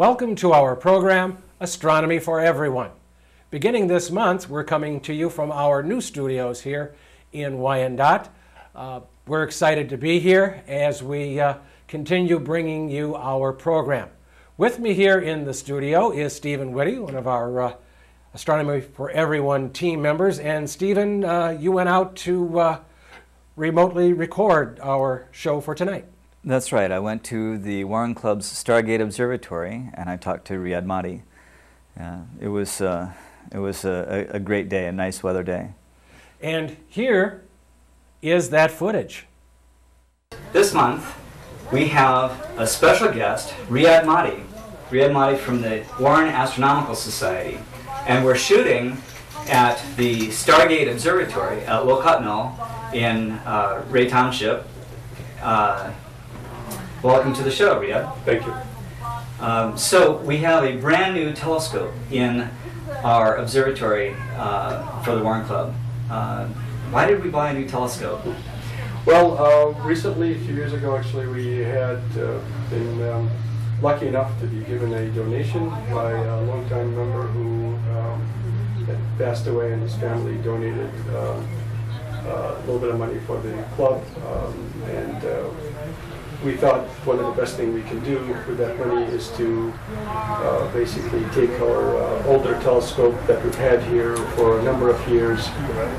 Welcome to our program, Astronomy for Everyone. Beginning this month, we're coming to you from our new studios here in Wyandotte. We're excited to be here as we continue bringing you our program. With me here in the studio is Stephen Whitty, one of our Astronomy for Everyone team members. And Stephen, you went out to remotely record our show for tonight. That's right. I went to the Warren Club's Stargate Observatory and I talked to Riyad Mahdi. It was a great day, a nice weather day. And here is that footage. This month we have a special guest, Riyad Mahdi. Riyad Mahdi from the Warren Astronomical Society. And we're shooting at the Stargate Observatory at Wolcott in Ray Township. Welcome to the show, Riyad. Thank you. So we have a brand new telescope in our observatory for the Warren Club. Why did we buy a new telescope? Well, recently, a few years ago, actually, we had been lucky enough to be given a donation by a longtime member who had passed away, and his family donated a little bit of money for the club, and we thought one of the best things we can do with that money is to basically take our older telescope that we've had here for a number of years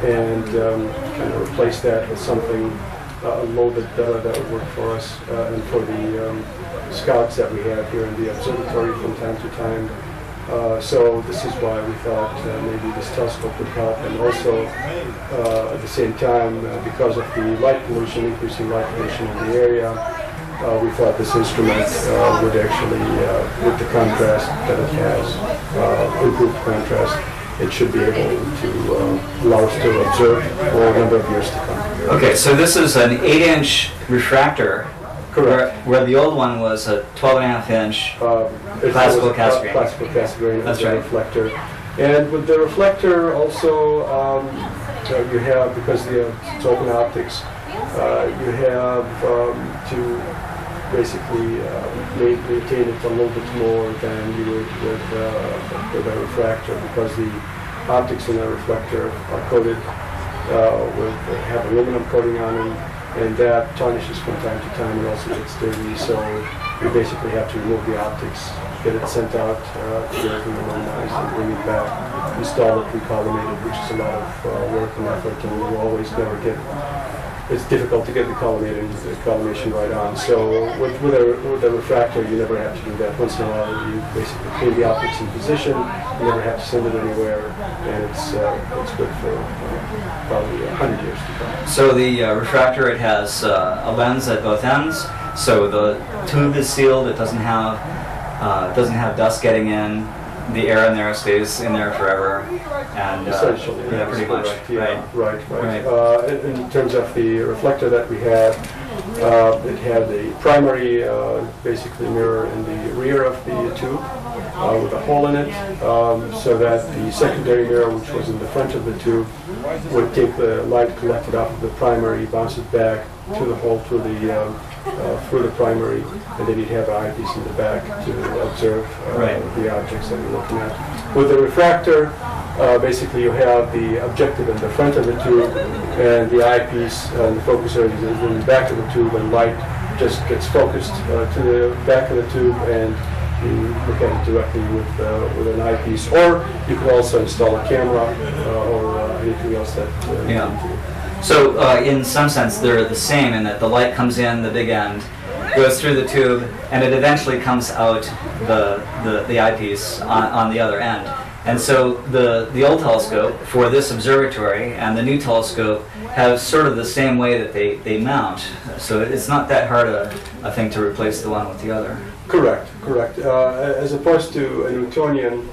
and kind of replace that with something a little bit better that would work for us and for the scouts that we have here in the observatory from time to time. So this is why we thought maybe this telescope would help, and also at the same time, because of the light pollution, increasing light pollution in the area, we thought this instrument would actually, with the contrast that it has, improved contrast, it should be able to allow us to observe for a number of years to come. Okay, so this is an 8-inch refractor. Correct. Where the old one was a 12.5-inch classical Cassegrain. Classical Cassegrain. That's right. Reflector. And with the reflector also, you have, because it's open optics, you have to basically maintain it a little bit more than you would with a refractor, because the optics in a reflector are coated have aluminum coating on them, and that tarnishes from time to time and also gets dirty. So we basically have to remove the optics, get it sent out to get everything aluminized, and bring it back, install it, recollimated, which is a lot of work and effort, and we always never get. It's difficult to get the collimation right on. So with a refractor, you never have to do that. Once in a while, you basically clean the optics in position. You never have to send it anywhere, and it's good for probably 100 years to come. So the refractor, it has a lens at both ends. So the tube is sealed. It doesn't have dust getting in. The air in there stays in there forever, and essentially, yeah, pretty much. Yeah, right. In terms of the reflector that we had, it had a primary, basically mirror in the rear of the tube with a hole in it, so that the secondary mirror, which was in the front of the tube, would take the light collected off of the primary, bounce it back to the hole through the primary, and then you'd have an eyepiece in the back to observe the objects that you're looking at. With the refractor, basically you have the objective in the front of the tube, and the eyepiece and the focuser is in the back of the tube, and light just gets focused to the back of the tube, and you look at it directly with an eyepiece. Or you could also install a camera or anything else that you need to do. So in some sense they're the same in that the light comes in the big end, goes through the tube, and it eventually comes out the eyepiece on the other end. And so the old telescope for this observatory and the new telescope have sort of the same way that they mount. So it's not that hard a thing to replace the one with the other. Correct. As opposed to a Newtonian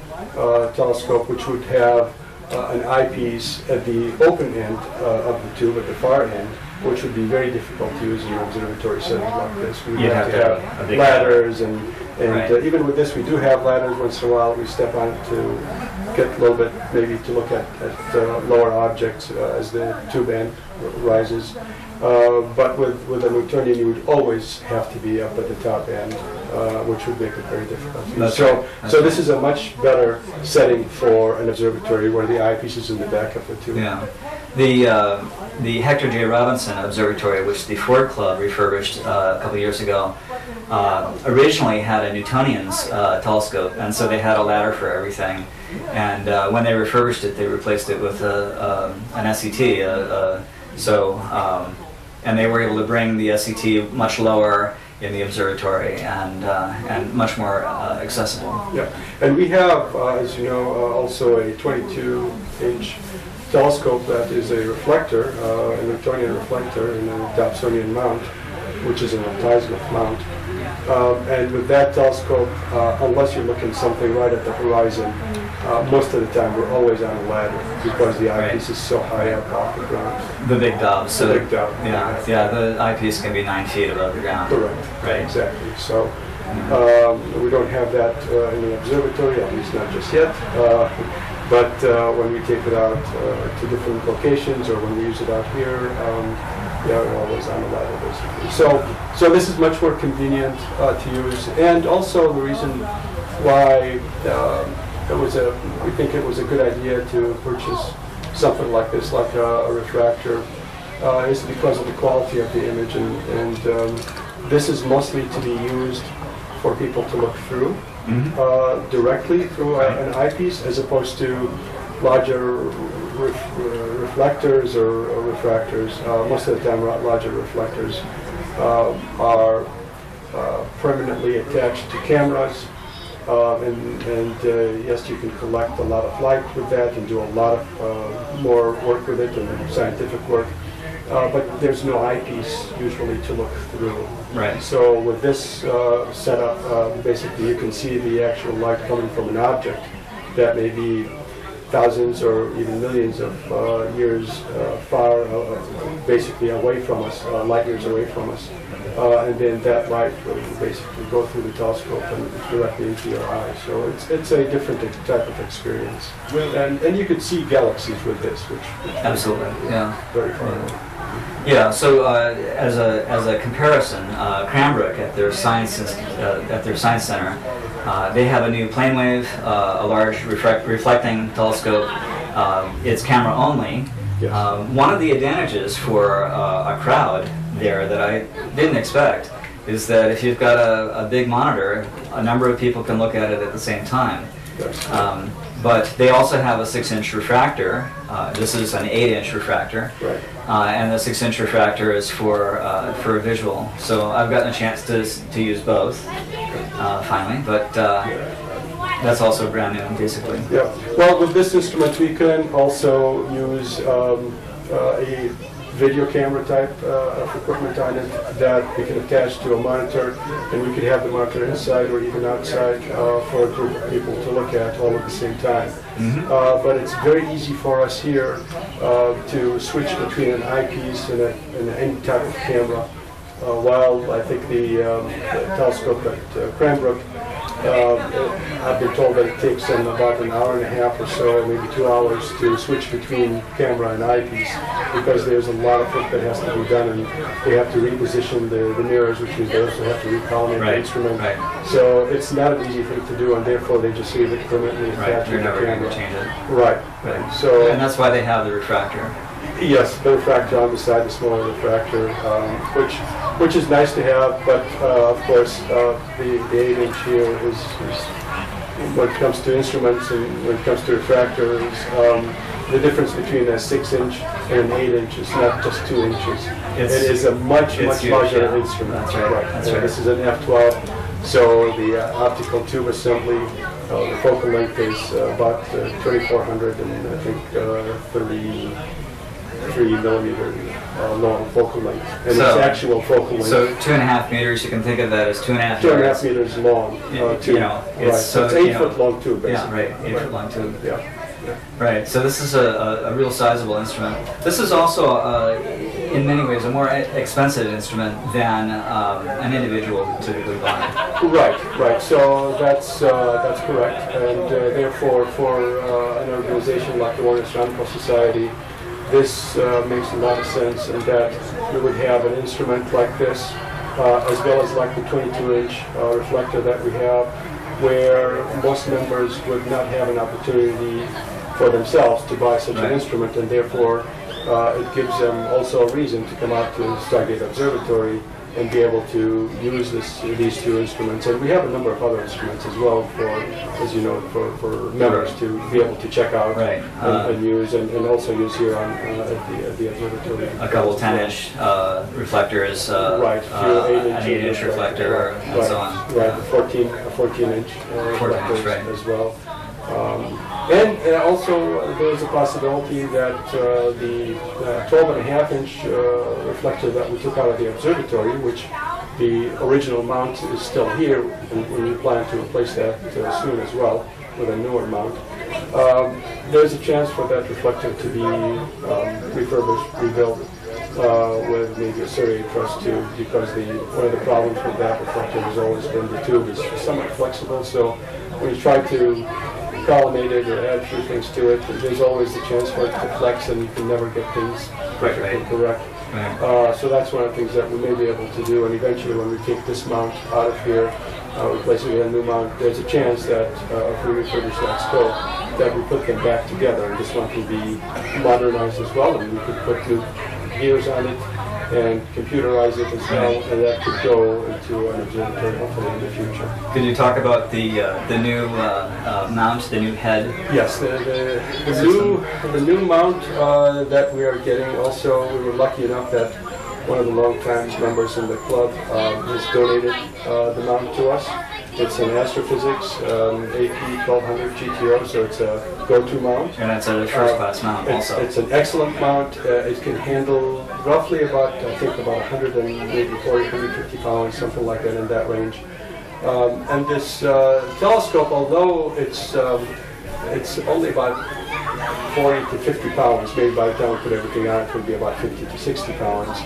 telescope, which would have an eyepiece at the open end of the tube, at the far end, which would be very difficult to use in an observatory setting like this. We would have to have ladders, and even with this, we do have ladders once in a while. We step on it to get a little bit, maybe to look at lower objects as the tube end rises. But with a Newtonian, you would always have to be up at the top end, which would make it very difficult. So this is a much better setting for an observatory where the eyepiece is in the back of the tube. Yeah. The Hector J. Robinson Observatory, which the Ford Club refurbished a couple years ago, originally had a Newtonian's telescope, and so they had a ladder for everything. And when they refurbished it, they replaced it with an SET. And they were able to bring the SET much lower in the observatory and much more accessible. Yeah, and we have, as you know, also a 22-inch telescope that is a reflector, a Newtonian reflector in a Dobsonian mount, which is an azimuth mount. And with that telescope, unless you're looking something right at the horizon, most of the time we're always on a ladder because the eyepiece is so high up off the ground. The big Dob. So the big Dob. Yeah, the eyepiece can be 9 feet above the ground. Correct. Right. Exactly. So we don't have that in the observatory, at least not just yet. But when we take it out to different locations, or when we use it out here, yeah, we're always on the ladder basically. So this is much more convenient to use, and also the reason why we think it was a good idea to purchase something like this, like a refractor, is because of the quality of the image, and this is mostly to be used for people to look through directly through an eyepiece, as opposed to larger reflectors or refractors. Most of the time, larger reflectors are permanently attached to cameras, and yes, you can collect a lot of light with that and do a lot of more work with it and scientific work. But there's no eyepiece usually to look through. Right. So with this setup, basically you can see the actual light coming from an object that may be thousands or even millions of years far, basically away from us, light years away from us. And then that light will basically go through the telescope and directly into your eye. So it's a different type of experience. And you could see galaxies with this, which Absolutely, yeah. Very far away. Yeah. So as a comparison, Cranbrook at their science center, they have a new plane wave, a large reflecting telescope. It's camera only. Yes. One of the advantages for a crowd there that I didn't expect is that if you've got a big monitor, a number of people can look at it at the same time. Yes. But they also have a 6-inch refractor. This is an 8-inch refractor, Right. And the 6-inch refractor is for a visual. So I've gotten a chance to use both finally, but that's also brand new, basically. Yeah. Well, with this instrument, we can also use a video camera type of equipment on it that we can attach to a monitor, and we could have the monitor inside or even outside for a group of people to look at all at the same time. But it's very easy for us here to switch between an eyepiece and any type of camera. While I think the telescope at Cranbrook, I've been told that it takes them about an hour and a half or so, maybe 2 hours, to switch between camera and eyepiece, because there's a lot of work that has to be done, and they have to reposition the mirrors, which means they also have to recalibrate the instrument. Right. So it's not an easy thing to do, and therefore they just leave it permanently attached to You're the never going camera. to change it. Right. Right. So, and that's why they have the refractor. yes, the refractor on the side, the smaller refractor, which is nice to have, but of course the 8-inch here is when it comes to instruments and when it comes to refractors, the difference between a 6-inch and an 8-inch is not just 2 inches. It is a much huge, larger yeah. instrument. That's right. That's right. This is an F12, so the optical tube assembly, the focal length is about 2,400 and I think 33 millimeter long focal length, and So- its actual focal length. So 2.5 meters, you can think of that as 2.5 2.5 yards. meters long tube. You know, Right. it's So it's you 8-foot know, long tube, basically. Yeah, right, 8-foot long tube. Yeah. Right, so this is a real sizable instrument. This is also, in many ways, a more expensive instrument than an individual would typically buy. Right. So that's correct, and therefore, for an organization like the World Astronomical Society, this makes a lot of sense, and that we would have an instrument like this, as well as like the 22-inch reflector that we have, where most members would not have an opportunity for themselves to buy such an instrument, and therefore it gives them also a reason to come out to Stargate Observatory and be able to use these two instruments. And we have a number of other instruments as well for, as you know, for members to be able to check out and use, and also use here on at the observatory. A couple 10-inch reflectors, right, an 8-inch reflector, and so on. Right, a 14-inch reflector as well. And also there's a possibility that the 12.5-inch reflector that we took out of the observatory, which the original mount is still here, and we plan to replace that soon as well with a newer mount. There's a chance for that reflector to be refurbished, rebuilt with maybe a Surrey truss tube, because one of the problems with that reflector has always been the tube is somewhat flexible. So when you try to collimate it or add a few things to it, there's always the chance for it to flex, and you can never get things perfectly correct. So that's one of the things that we may be able to do, and eventually when we take this mount out of here, replace it with a new mount, there's a chance that if we refurbish that scope, that we put them back together, and this one can be modernized as well, and we could put new gears on it and computerize it as well, and that could go into an observatory hopefully in the future. Could you talk about the new mount, the new head? Yes, the new mount that we are getting. Also, we were lucky enough that one of the long-time members in the club has donated the mount to us. It's an astrophysics AP 1200 GTO, so it's a go-to mount. And it's a first-class mount also. It's an excellent mount. It can handle roughly about, I think, about 140, 150 pounds, something like that, in that range. And this telescope, although it's only about 40 to 50 pounds, maybe by the time we put everything on, it would be about 50 to 60 pounds.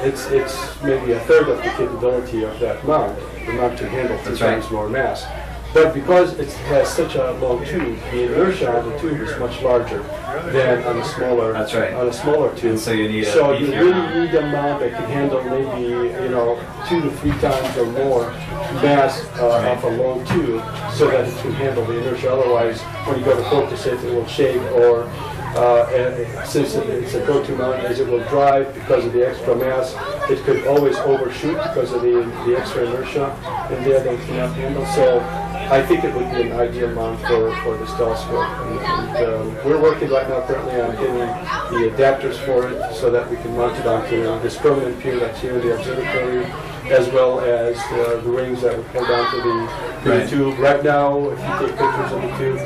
It's maybe a third of the capability of that mount. The mount can handle 2 times more mass. But because it has such a long tube, the inertia on the tube is much larger than on a smaller tube. And so you need you really need a mount that can handle maybe 2 to 3 times or more mass off a long tube, so that it can handle the inertia. Otherwise, when you go to focus it, it will shake, or since it's a go-to mount, as it will drive because of the extra mass, it could always overshoot because of the extra inertia, and the other cannot handle. So I think it would be an ideal mount for this telescope. And we're working right now currently on getting the adapters for it, so that we can mount it onto this permanent pier that's here in the observatory, as well as the rings that would hold onto the tube. Right now, if you take pictures of the tube,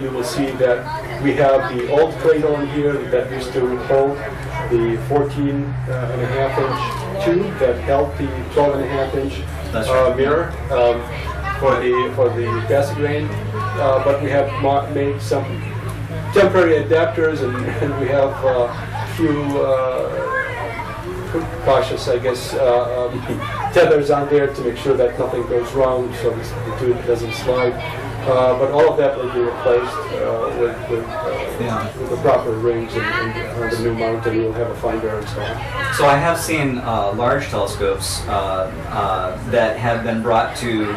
you will see that we have the old cradle in here that used to hold the 14.5-inch tube that held the 12.5-inch mirror for the gas grain, but we have made some temporary adapters, and we have a few cautious, I guess, tethers on there to make sure that nothing goes wrong, so the tube doesn't slide. But all of that will be replaced with the proper rings and the new mount, and we'll have a finder and so on. So I have seen large telescopes that have been brought to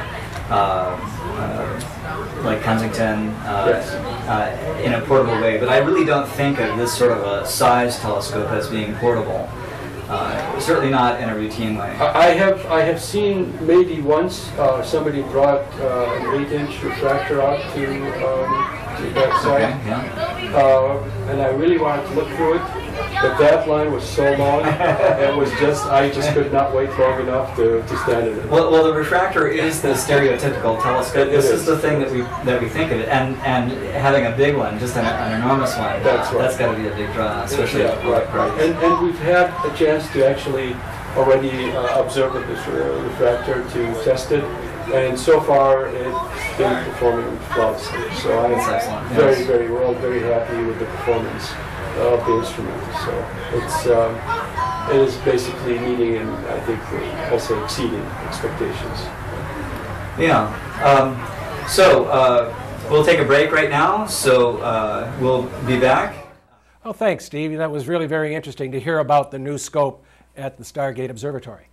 like Kensington in a portable way, but I really don't think of this sort of a size telescope as being portable. Certainly not in a routine way. I have seen maybe once somebody brought an 8-inch refractor out to that site, and I really wanted to look through it, but that line was so long, I just could not wait long enough to stand in it. Well, the refractor is the stereotypical telescope. This is the thing that we think of it, and having a big one, just an enormous one, that's got to be a big draw, especially right. And we've had a chance to actually already observe this refractor to test it, and so far it's been performing flawlessly. So we're all very happy with the performance of the instrument. So it is basically meeting and I think also exceeding expectations. Yeah. So we'll take a break right now. So we'll be back. Oh, thanks, Steve. That was really very interesting to hear about the new scope at the Stargate Observatory.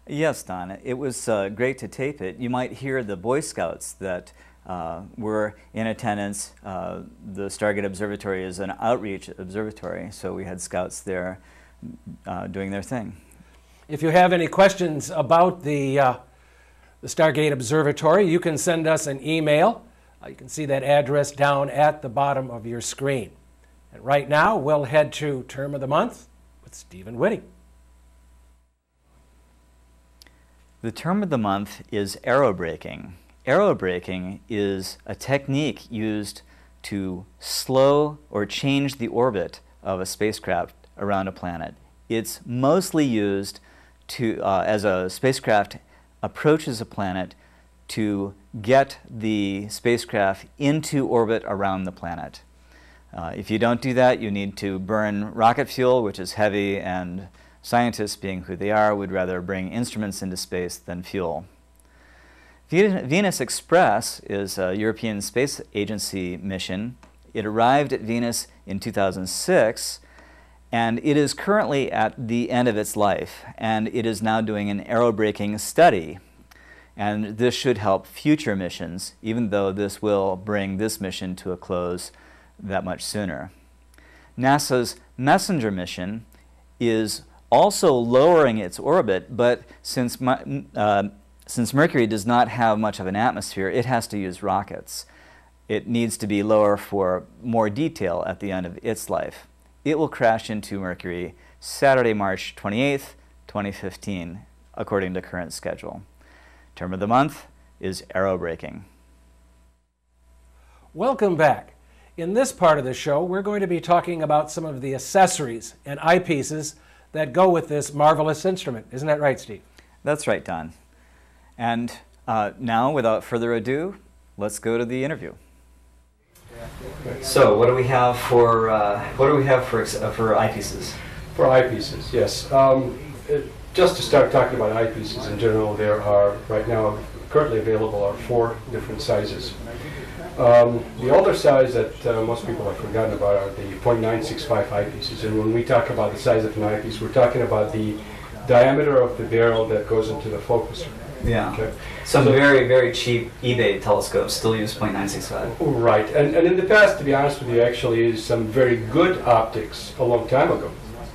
Yes, Don. It was great to tape it. You might hear the Boy Scouts that were in attendance. The Stargate Observatory is an outreach observatory, so we had scouts there doing their thing. If you have any questions about the Stargate Observatory, you can send us an email. You can see that address down at the bottom of your screen. And right now, we'll head to Term of the Month with Stephen Whitty. The term of the month is aerobraking. Aerobraking is a technique used to slow or change the orbit of a spacecraft around a planet. It's mostly used to, as a spacecraft approaches a planet, to get the spacecraft into orbit around the planet. If you don't do that, you need to burn rocket fuel, which is heavy, and scientists, being who they are, would rather bring instruments into space than fuel. Venus Express is a European Space Agency mission. It arrived at Venus in 2006, and it is currently at the end of its life, and it is now doing an aerobraking study. And this should help future missions, even though this will bring this mission to a close that much sooner. NASA's MESSENGER mission is also lowering its orbit, but since Mercury does not have much of an atmosphere, it has to use rockets. It needs to be lower for more detail at the end of its life. It will crash into Mercury Saturday, March 28th, 2015, according to current schedule. Term of the month is aerobraking. Welcome back. In this part of the show, we're going to be talking about some of the accessories and eyepieces that go with this marvelous instrument. Isn't that right, Steve? That's right, Don. And now, without further ado, let's go to the interview. So, what do we have for eyepieces? For eyepieces, yes. Just to start talking about eyepieces in general, there are right now currently available are 4 different sizes. The older size that most people have forgotten about are the .965 eyepieces. And when we talk about the size of an eyepiece, we're talking about the diameter of the barrel that goes into the focuser. Yeah. Okay. Some very, very cheap eBay telescopes still use .965. Right. And in the past, to be honest with you, actually, some very good optics a long time ago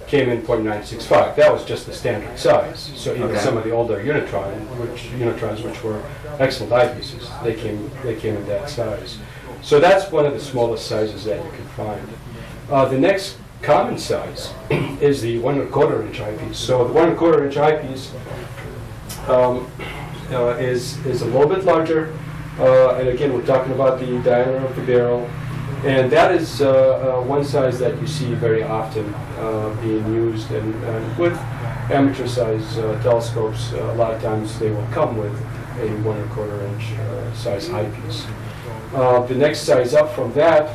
came in .965. That was just the standard size. So even some of the older Unitrons, which were excellent eyepieces, they came in that size. So that's one of the smallest sizes that you can find. The next common size is the 1 1/4 inch eyepiece. So the 1 1/4 inch eyepiece is a little bit larger, and again, we're talking about the diameter of the barrel. And that is one size that you see very often being used, and with amateur size telescopes, a lot of times they will come with a 1 1/4 inch size eyepiece. The next size up from that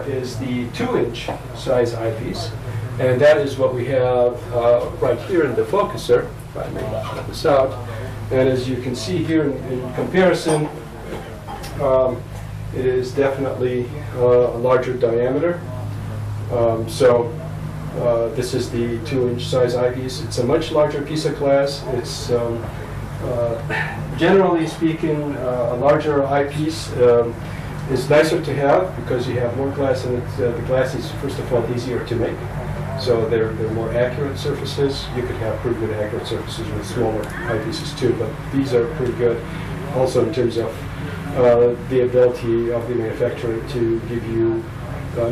is the 2 inch size eyepiece, and that is what we have right here in the focuser. If I may check this out, and as you can see here in comparison, it is definitely a larger diameter. This is the 2 inch size eyepiece. It's a much larger piece of glass. It's generally speaking, a larger eyepiece is nicer to have because you have more glass in it. The glass is, first of all, easier to make. So they're more accurate surfaces. You could have pretty good accurate surfaces with smaller eyepieces too, but these are pretty good. Also in terms of the ability of the manufacturer to give you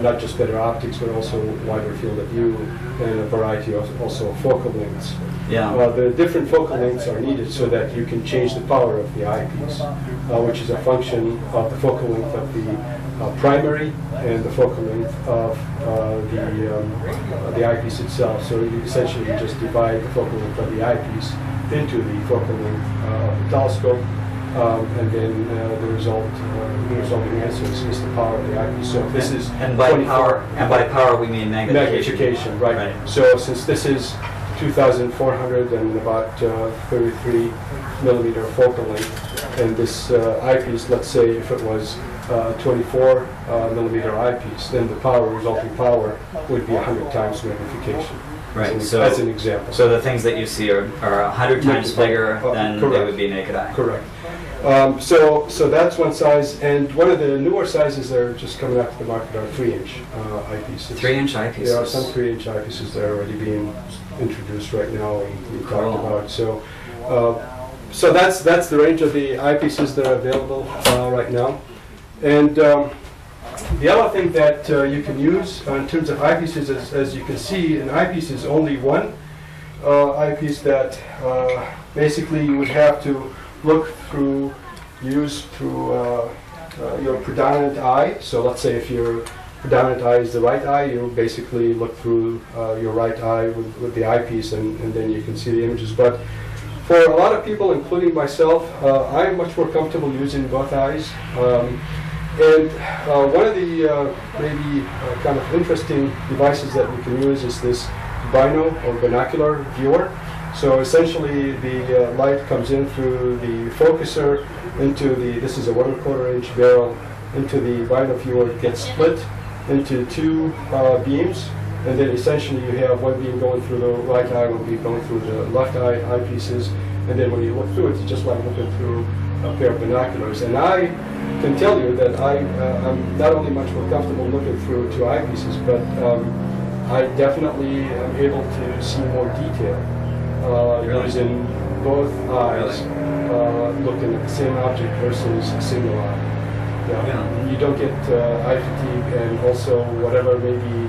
not just better optics, but also wider field of view and a variety of also focal lengths. Yeah. The different focal lengths are needed so that you can change the power of the eyepiece, which is a function of the focal length of the primary and the focal length of the eyepiece itself. So you essentially just divide the focal length of the eyepiece into the focal length of the telescope. And then the resulting answer is the power of the eyepiece. So if this is by power we mean magnification, right? So since this is 2,400 and about 33 millimeter focal length, and this eyepiece, let's say if it was 24 millimeter eyepiece, then the resulting power would be 100 times magnification. Right. As an example. So the things that you see are 100 times bigger than they would be naked eye. Correct. So that's one size, and one of the newer sizes that are just coming out to the market are 3-inch eyepieces. 3-inch eyepieces. There are some 3-inch eyepieces that are already being introduced right now and we talked about. So that's the range of the eyepieces that are available right now. And the other thing that you can use in terms of eyepieces is, as you can see, an eyepiece is only one eyepiece that basically you would have to use through your predominant eye. So let's say if your predominant eye is the right eye, you basically look through your right eye with the eyepiece, and then you can see the images. But for a lot of people, including myself, I'm much more comfortable using both eyes. And one of the maybe kind of interesting devices that we can use is this bino or binocular viewer. So essentially the light comes in through the focuser into this is a 1¼ inch barrel, into the bino viewer. It gets split into two beams, and then essentially you have one beam going through the right eye, one beam going through the left eye eyepieces, and then when you look through it, it's just like looking through a pair of binoculars. And I can tell you that I'm not only much more comfortable looking through two eyepieces, but I definitely am able to see more detail using both eyes, looking at the same object versus a single eye. Yeah. You don't get eye fatigue, and also whatever maybe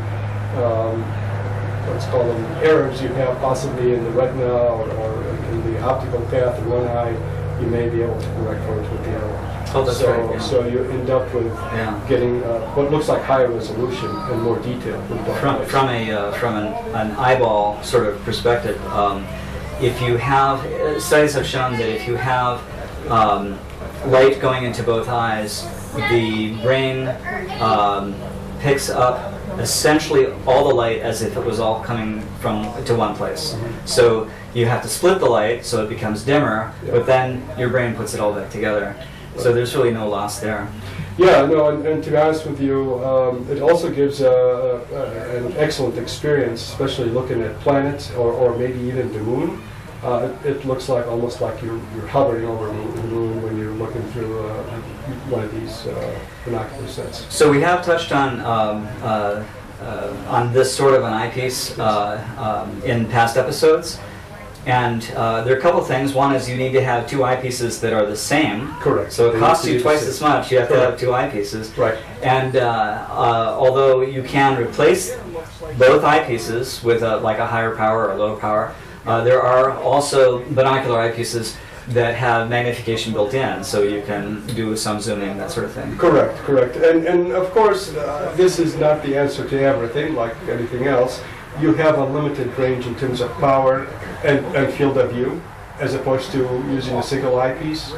let's call them errors you have possibly in the retina or in the optical path in one eye, you may be able to correct for it with the other one. Oh, that's right. Yeah. So you end up with getting what looks like higher resolution and more detail. From an eyeball sort of perspective, if you have studies have shown that if you have light going into both eyes, the brain picks up essentially all the light as if it was all coming to one place. So you have to split the light so it becomes dimmer, but then your brain puts it all back together. So there's really no loss there. Yeah, no, and to be honest with you, it also gives an excellent experience, especially looking at planets or maybe even the moon. It looks like almost like you're hovering over the moon when you're looking through one of these binocular sets. So we have touched on this sort of an eyepiece in past episodes. And there are a couple things. One is you need to have two eyepieces that are the same. Correct. So it costs you twice as much. You have to have two eyepieces. Right. And although you can replace both eyepieces with like a higher power or low power, there are also binocular eyepieces that have magnification built in, so you can do some zooming, that sort of thing. Correct. And of course, this is not the answer to everything, like anything else. You have a limited range in terms of power and field of view, as opposed to using a single eyepiece.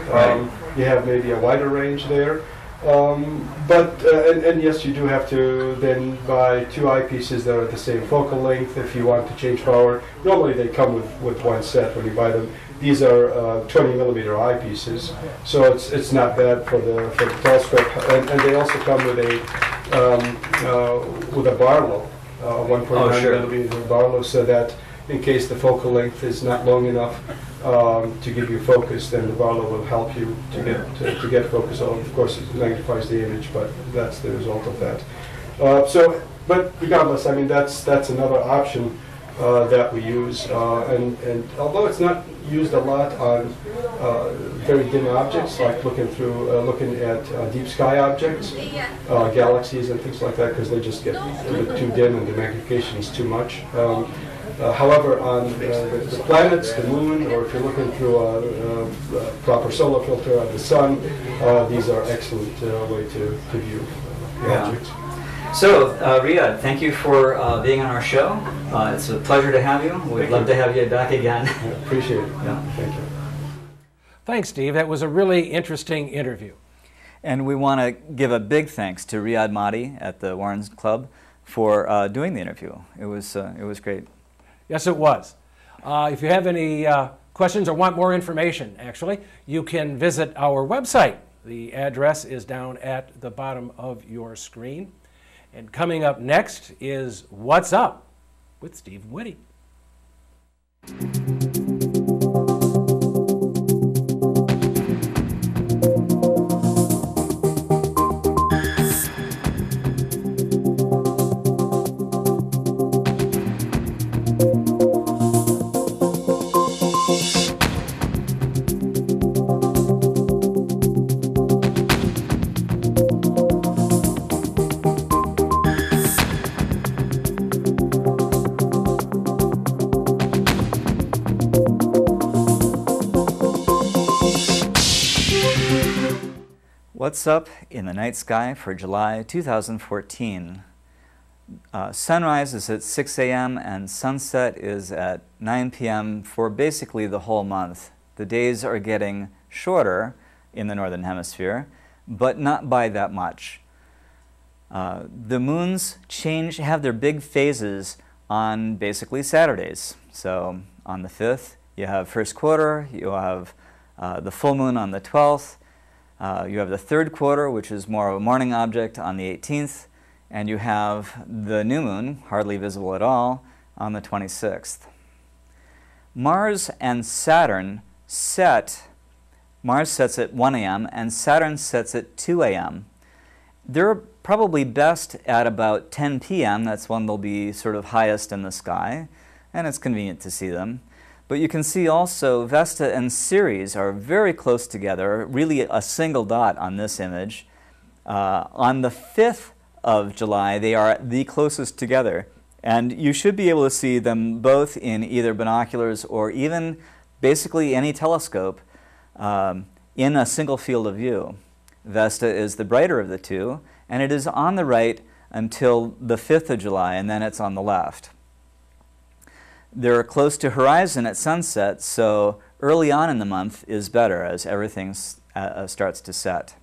You have maybe a wider range there. And yes, you do have to then buy two eyepieces that are the same focal length if you want to change power. Normally they come with one set when you buy them. These are 20 millimeter eyepieces, so it's not bad for the telescope. And they also come with a Barlow, 1.9 millimeter Barlow, so that in case the focal length is not long enough to give you focus, then the Barlow will help you to get focus. Of course, it magnifies the image, but that's the result of that. But regardless, I mean that's another option that we use, and although it's not used a lot on very dim objects, like looking at deep sky objects, galaxies and things like that, because they just get a bit too dim and the magnification is too much. However, on the planets, the moon, or if you're looking through a proper solar filter of the sun, these are excellent way to view objects. So, Riyad, thank you for being on our show. It's a pleasure to have you. We'd love to have you back again. I appreciate it. Yeah. Thank you. Thanks, Steve. That was a really interesting interview. And we want to give a big thanks to Riyad Mahdi at the Warren Club for doing the interview. It was great. Yes, it was. If you have any questions or want more information, actually, you can visit our website, The address is down at the bottom of your screen. And coming up next is What's Up with Steve Whitty. What's up in the night sky for July 2014? Sunrise is at 6 a.m. and sunset is at 9 p.m. for basically the whole month. The days are getting shorter in the northern hemisphere, but not by that much. The moons have their big phases on basically Saturdays. So on the 5th, you have first quarter, you have the full moon on the 12th, you have the third quarter, which is more of a morning object, on the 18th, and you have the new moon, hardly visible at all, on the 26th. Mars and Saturn set. Mars sets at 1 a.m. and Saturn sets at 2 a.m. They're probably best at about 10 p.m. That's when they'll be sort of highest in the sky, and it's convenient to see them. But you can see also Vesta and Ceres are very close together, really a single dot on this image. On the 5th of July, they are the closest together. And you should be able to see them both in either binoculars or even basically any telescope in a single field of view. Vesta is the brighter of the two, and it is on the right until the 5th of July, and then it's on the left. They're close to horizon at sunset, so early on in the month is better as everything starts to set.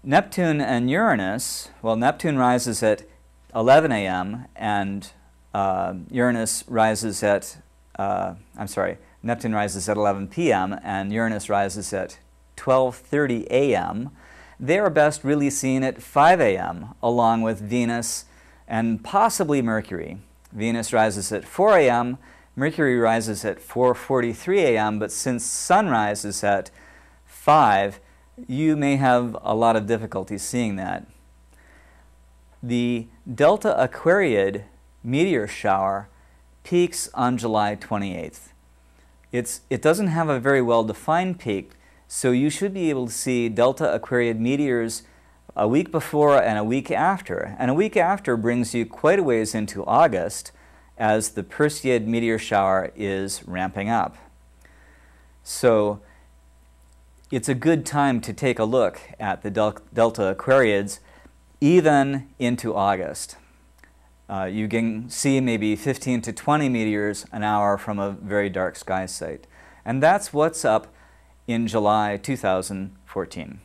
Neptune and Uranus, well, Neptune rises at 11 a.m. and Uranus rises at, Neptune rises at 11 p.m. and Uranus rises at 12:30 a.m. They are best really seen at 5 a.m. along with Venus and possibly Mercury. Venus rises at 4 a.m., Mercury rises at 4:43 a.m., but since sunrise is at 5, you may have a lot of difficulty seeing that. The Delta Aquariid meteor shower peaks on July 28th. It doesn't have a very well-defined peak, so you should be able to see Delta Aquariid meteors a week before and a week after. And a week after brings you quite a ways into August as the Perseid meteor shower is ramping up. So it's a good time to take a look at the Delta Aquariids even into August. You can see maybe 15 to 20 meteors an hour from a very dark sky site. And that's what's up in July 2014.